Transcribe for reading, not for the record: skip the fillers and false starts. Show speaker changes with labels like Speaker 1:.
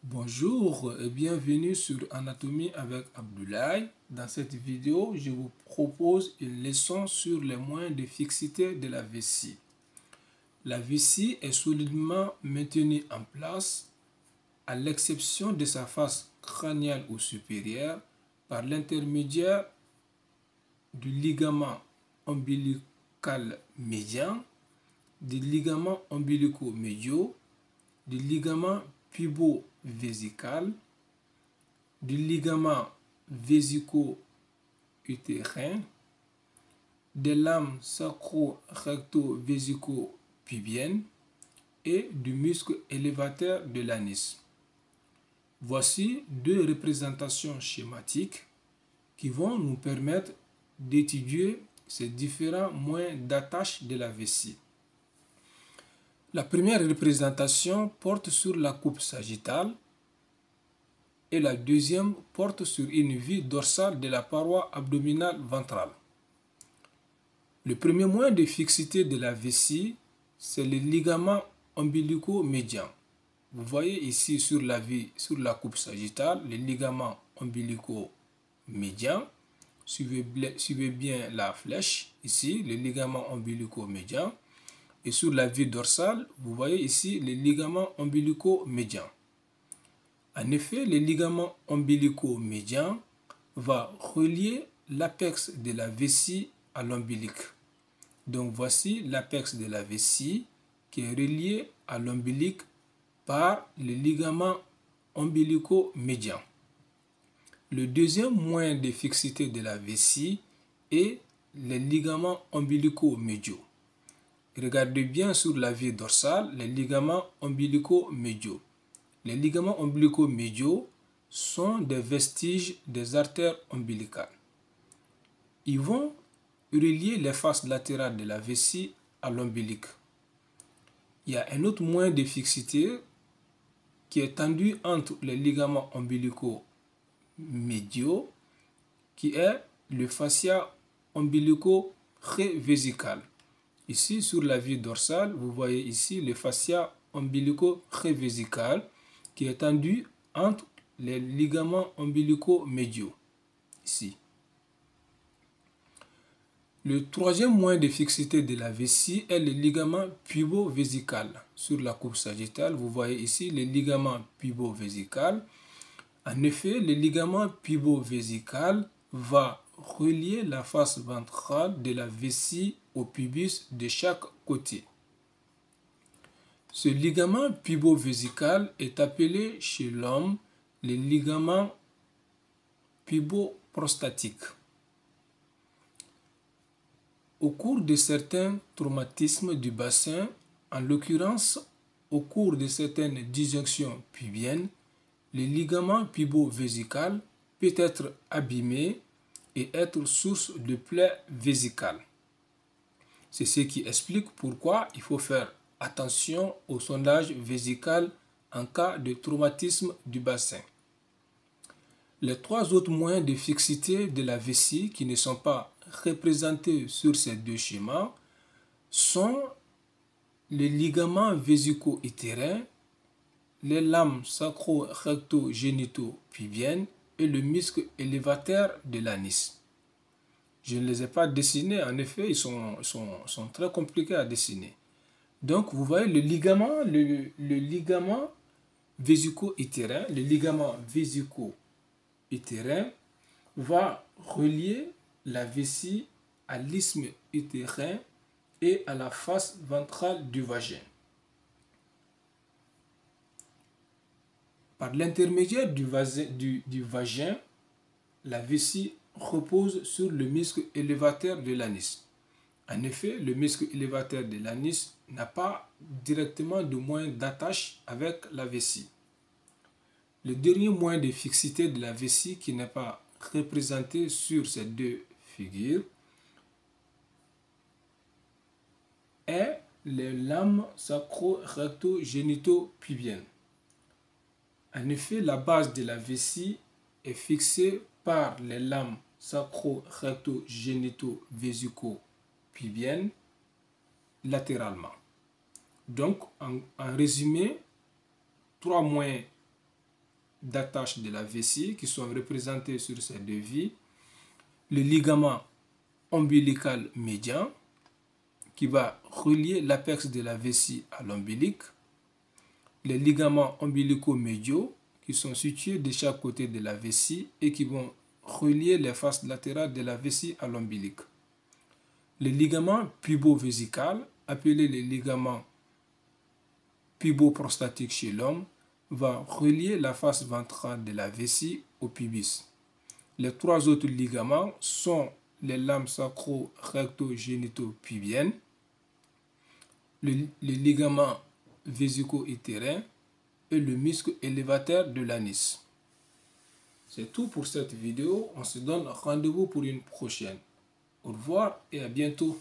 Speaker 1: Bonjour et bienvenue sur Anatomie avec Abdoulaye. Dans cette vidéo, je vous propose une leçon sur les moyens de fixité de la vessie. La vessie est solidement maintenue en place, à l'exception de sa face crânienne ou supérieure, par l'intermédiaire du ligament ombilical médian, des ligaments ombilicaux médiaux, du ligament pubo-vésical, du ligament vésico-utérin, des lames sacro-recto-vésico-pubiennes et du muscle élévateur de l'anis. Voici deux représentations schématiques qui vont nous permettre d'étudier ces différents moyens d'attache de la vessie. La première représentation porte sur la coupe sagittale et la deuxième porte sur une vue dorsale de la paroi abdominale ventrale. Le premier moyen de fixité de la vessie, c'est le ligament ombilico-médian. Vous voyez ici sur la coupe sagittale, le ligament ombilico-médian. Suivez bien la flèche ici, le ligament ombilico-médian. Et sur la vue dorsale, vous voyez ici le ligament ombilico-médian. En effet, le ligament ombilico-médian va relier l'apex de la vessie à l'ombilic. Donc voici l'apex de la vessie qui est relié à l'ombilic par le ligament ombilico-médian. Le deuxième moyen de fixité de la vessie est les ligaments ombilico-médiaux. Regardez bien sur la vue dorsale les ligaments ombilico-médiaux. Les ligaments ombilico-médiaux sont des vestiges des artères ombilicales. Ils vont relier les faces latérales de la vessie à l'ombilic. Il y a un autre moyen de fixité qui est tendu entre les ligaments ombilico-médiaux qui est le fascia ombilico-révésical. Ici, sur la vue dorsale, vous voyez ici le fascia ombilico-révésical qui est tendu entre les ligaments ombilico-médiaux. Ici. Le troisième moyen de fixité de la vessie est le ligament pubo-vésical. Sur la coupe sagittale, vous voyez ici le ligament pubo-vésical. En effet, le ligament pubo-vésical va relier la face ventrale de la vessie au pubis de chaque côté. Ce ligament pubo-vésical est appelé chez l'homme le ligament pubo-prostatique. Au cours de certains traumatismes du bassin, en l'occurrence au cours de certaines disjonctions pubiennes, le ligament pubo-vésical peut être abîmé et être source de plaies vésicales. C'est ce qui explique pourquoi il faut faire attention au sondage vésical en cas de traumatisme du bassin. Les trois autres moyens de fixité de la vessie qui ne sont pas représentés sur ces deux schémas sont les ligaments vésico-utérins, les lames sacro-recto-génito-pubiennes et le muscle élévateur de l'anis. Je ne les ai pas dessinés, en effet, ils sont très compliqués à dessiner. Donc, vous voyez le ligament vésico-utérin, le ligament vésico-utérin va relier la vessie à l'isthme utérin et à la face ventrale du vagin. Par l'intermédiaire du vagin, la vessie repose sur le muscle élévateur de l'anis. En effet, le muscle élévateur de l'anis n'a pas directement de moyen d'attache avec la vessie. Le dernier moyen de fixité de la vessie qui n'est pas représenté sur ces deux figures est les lames sacro-recto-génito-pubiennes. En effet, la base de la vessie est fixée par les lames sacro-recto-génito-vésico-pubiennes latéralement. Donc, en résumé, trois moyens d'attache de la vessie qui sont représentés sur ces devis. Le ligament ombilical médian qui va relier l'apex de la vessie à l'ombilic. Les ligaments ombilico-médiaux qui sont situés de chaque côté de la vessie et qui vont relier les faces latérales de la vessie à l'ombilic. Le ligament pubo-vésical, appelé le ligament pubo-prostatique chez l'homme, va relier la face ventrale de la vessie au pubis. Les trois autres ligaments sont les lames sacro-recto-génito-pubiennes, le ligament vésico-utérin et le muscle élévateur de l'anis. C'est tout pour cette vidéo. On se donne rendez-vous pour une prochaine. Au revoir et à bientôt.